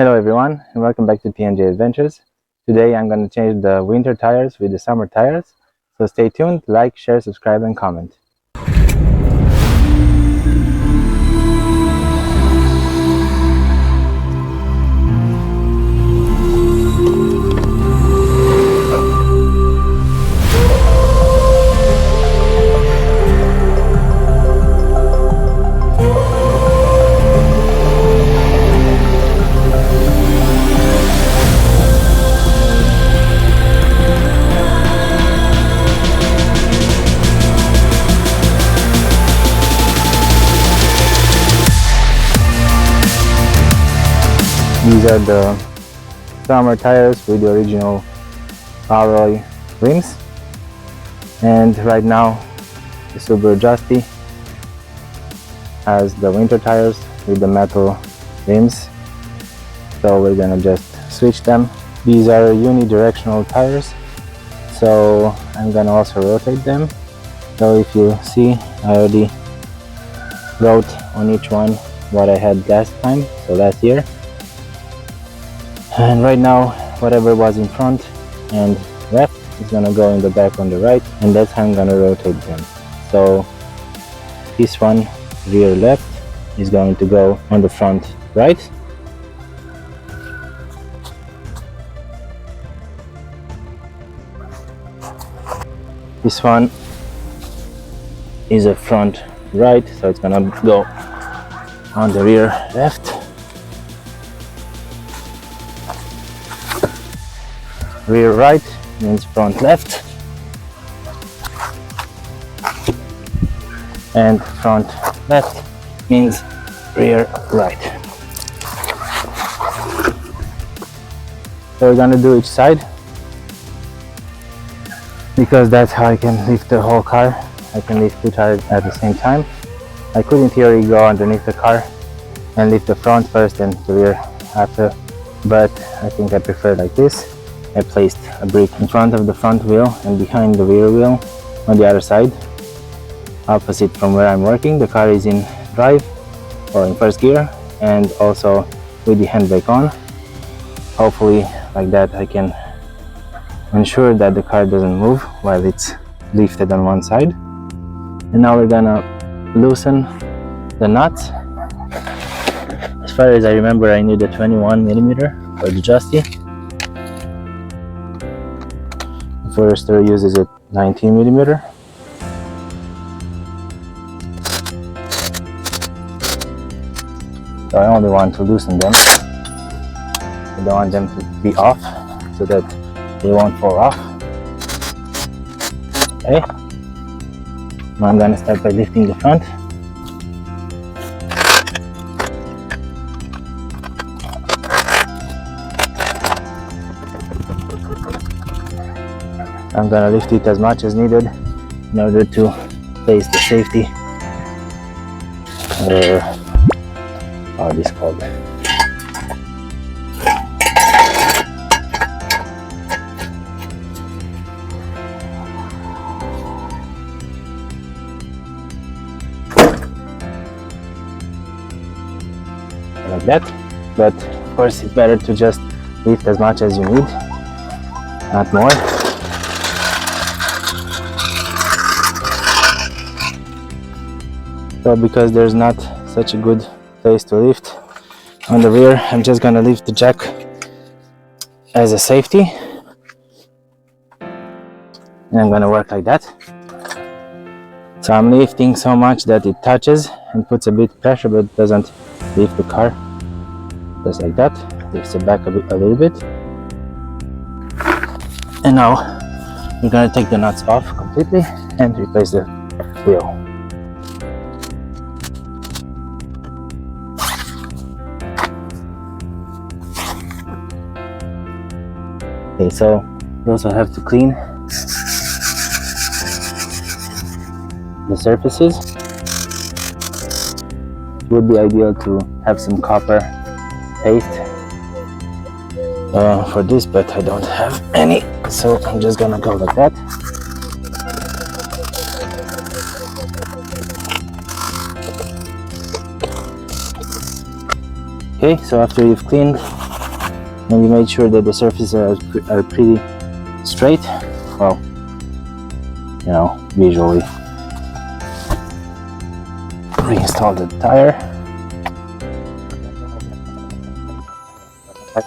Hello everyone and welcome back to T&J Adventures. Today I'm going to change the winter tires with the summer tires. So stay tuned, like, share, subscribe and comment. These are the summer tires with the original alloy rims, and right now the Subaru Justy has the winter tires with the metal rims, so we're gonna just switch them. These are unidirectional tires, so I'm gonna also rotate them. So if you see, I already wrote on each one what I had last time, so last year. And right now, whatever was in front and left is gonna go in the back on the right, and that's how I'm gonna rotate them. So this one, rear left, is going to go on the front right. This one is a front right, so it's gonna go on the rear left. Rear right means front left, and front left means rear right. So we're gonna do each side, because that's how I can lift the whole car. I can lift two tires at the same time. I could in theory go underneath the car and lift the front first and the rear after, but I think I prefer like this. I placed a brick in front of the front wheel and behind the rear wheel on the other side, opposite from where I'm working. The car is in drive or in first gear, and also with the handbrake on. Hopefully like that I can ensure that the car doesn't move while it's lifted on one side. And now we're gonna loosen the nuts. As far as I remember, I need a 21mm for the Justy. Forester uses a 19mm. So I only want to loosen them. I don't want them to be off so that they won't fall off. Okay. Now I'm gonna start by lifting the front. I'm gonna lift it as much as needed in order to place the safety, how it is called. Like that, but of course it's better to just lift as much as you need, not more. So because there's not such a good place to lift on the rear, I'm just gonna lift the jack as a safety, and I'm gonna work like that. So I'm lifting so much that it touches and puts a bit of pressure, but doesn't lift the car. Just like that, lifts it back a little bit. And now we're gonna take the nuts off completely and replace the wheel. Okay, so you also have to clean the surfaces. It would be ideal to have some copper paste for this, but I don't have any, so I'm just gonna go like that. Okay, Okay, so after you've cleaned and you made sure that the surfaces are pretty straight, well, you know, visually reinstall the tire.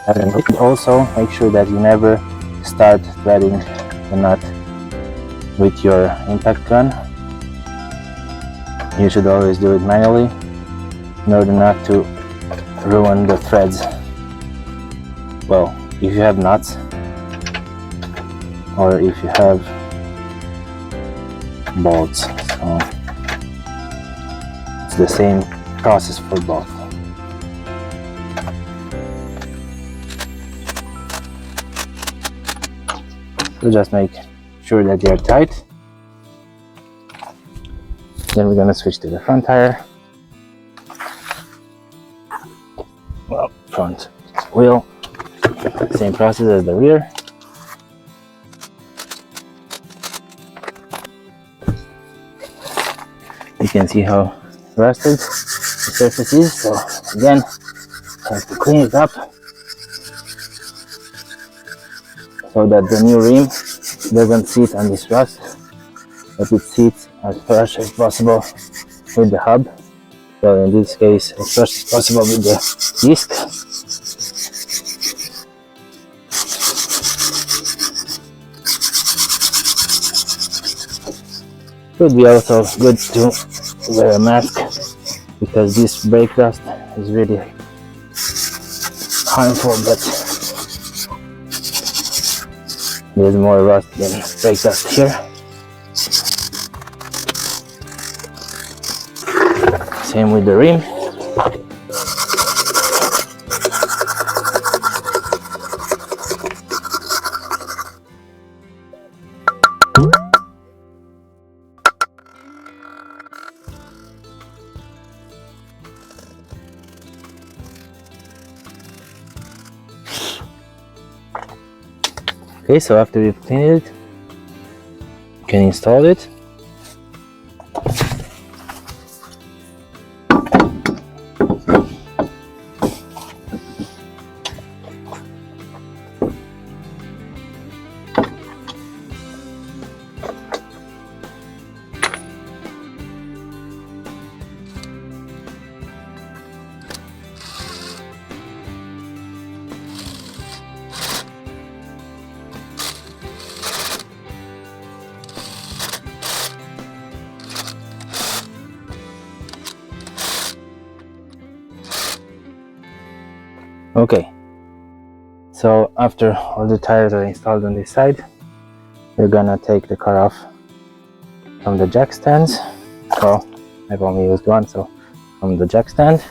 And also make sure that you never start threading the nut with your impact gun. You should always do it manually in order not to ruin the threads. Well, if you have nuts or if you have bolts, so it's the same process for both. So just make sure that they are tight. Then we're gonna switch to the front tire. Well, front wheel, same process as the rear. You can see how rusted the surface is, so again, have to clean it up so that the new rim doesn't sit on this rust, but it sits as fresh as possible with the hub. So in this case, as fresh as possible with the disc. Could be also good to wear a mask, because this brake dust is really harmful, but there's more rust than brake dust here. Same with the rim. Okay, so after you've cleaned it, you can install it. Okay, so after all the tires are installed on this side, we're gonna take the car off from the jack stands. Well, I've only used one, so from the jack stand.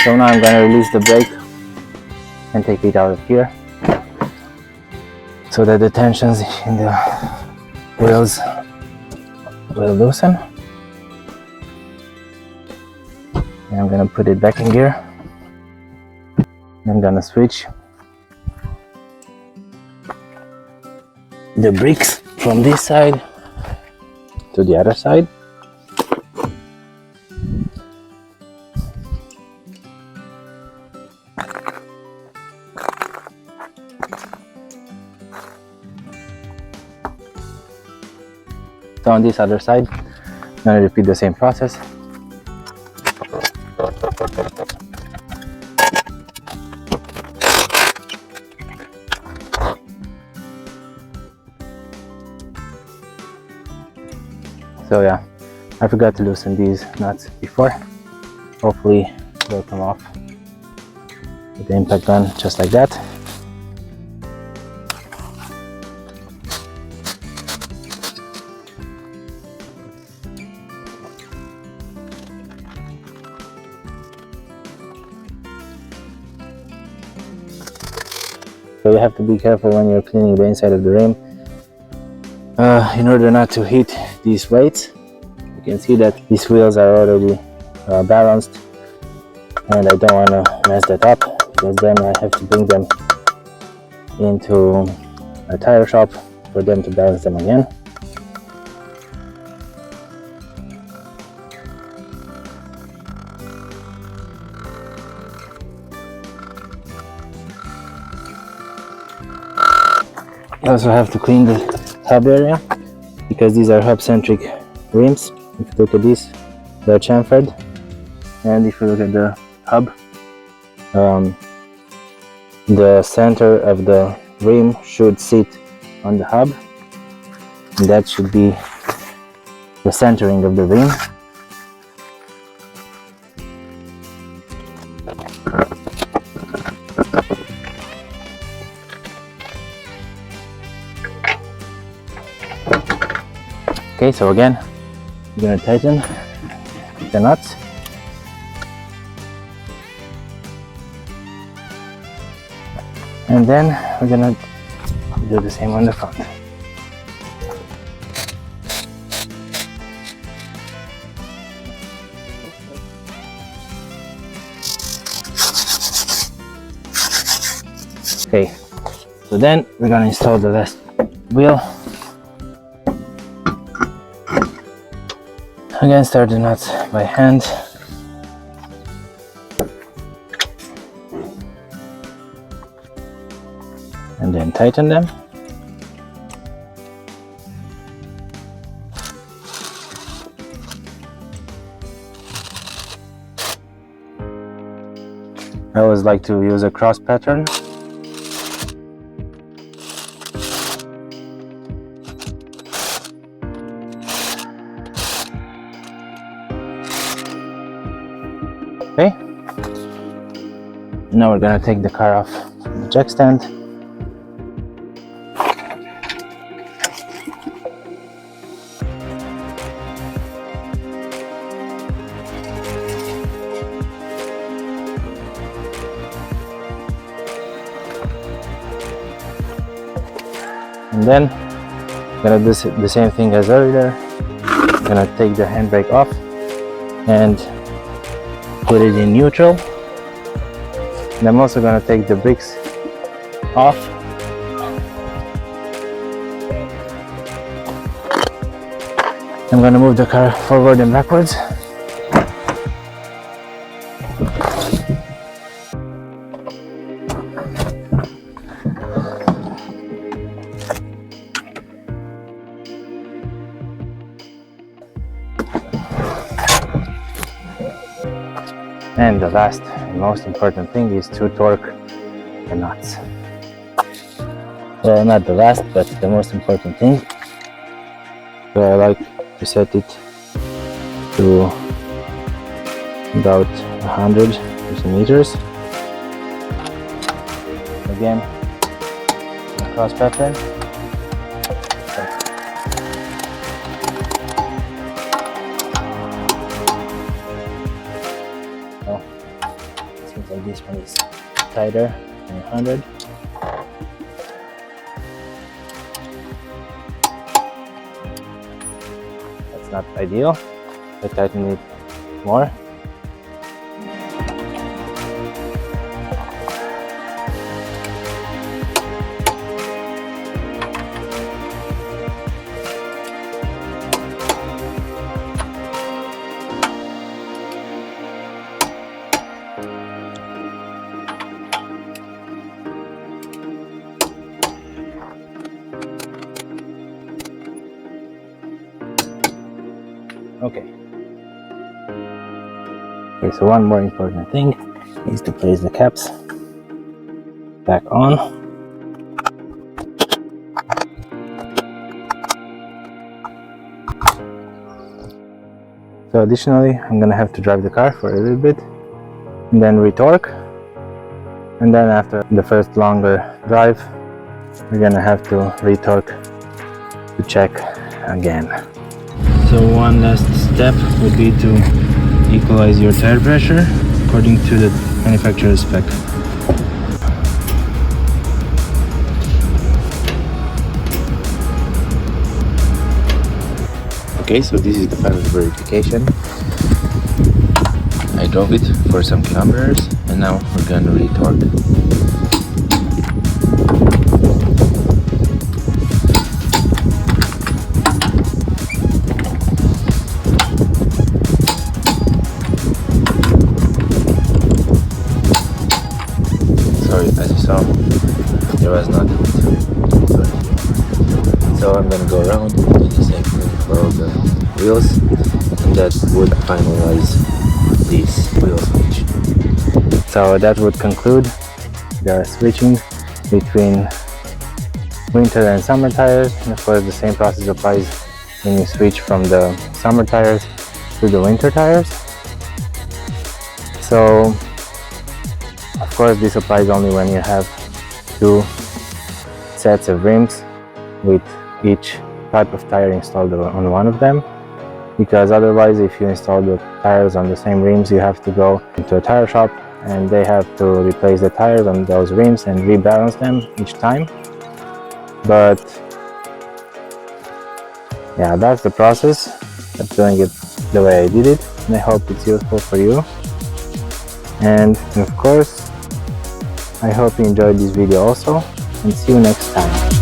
So now I'm gonna release the brake and take it out of here so that the tensions in the wheels will loosen. And I'm gonna put it back in gear. I'm gonna switch the brakes from this side to the other side. So on this other side, I'm going to repeat the same process. So yeah, I forgot to loosen these nuts before. Hopefully they'll come off with the impact gun just like that. So you have to be careful when you're cleaning the inside of the rim in order not to hit these weights. You can see that these wheels are already balanced, and I don't want to mess that up, because then I have to bring them into a tire shop for them to balance them again. You also have to clean the hub area, because these are hub-centric rims. If you look at these, they're chamfered, and if you look at the hub, the center of the rim should sit on the hub, and that should be the centering of the rim. Okay, so again, I'm going to tighten the nuts. And then we're going to do the same on the front. Okay, so then we're going to install the last wheel. Again, start the nuts by hand. And then tighten them. I always like to use a cross pattern. Okay, now we're gonna take the car off the jack stand. And then I'm gonna do the same thing as earlier. I'm gonna take the handbrake off and put it in neutral. And I'm also gonna take the brakes off. I'm gonna move the car forward and backwards. And the last and most important thing is to torque the nuts. Well, not the last, but the most important thing. So I like to set it to about 100 centimeters. Again, a cross pattern. Seems like this one is tighter than 100. That's not ideal. I tighten it more. Okay. Okay, so one more important thing is to place the caps back on. So additionally, I'm gonna have to drive the car for a little bit and then retorque. And then after the first longer drive, we're gonna have to retorque to check again. So one last step would be to equalize your tire pressure according to the manufacturer's spec. Okay, so this is the final verification. I drove it for some kilometers and now we're gonna retorque. Sorry, as you saw, there was not. So I'm gonna go around, do the same thing for all the wheels, and that would finalize this wheel switch. So that would conclude the switching between winter and summer tires. And of course the same process applies when you switch from the summer tires to the winter tires. So of course this applies only when you have two sets of rims with each type of tire installed on one of them, because otherwise if you install the tires on the same rims you have to go into a tire shop and they have to replace the tires on those rims and rebalance them each time. But yeah, that's the process of doing it the way I did it, and I hope it's useful for you. And of course I hope you enjoyed this video also, and see you next time.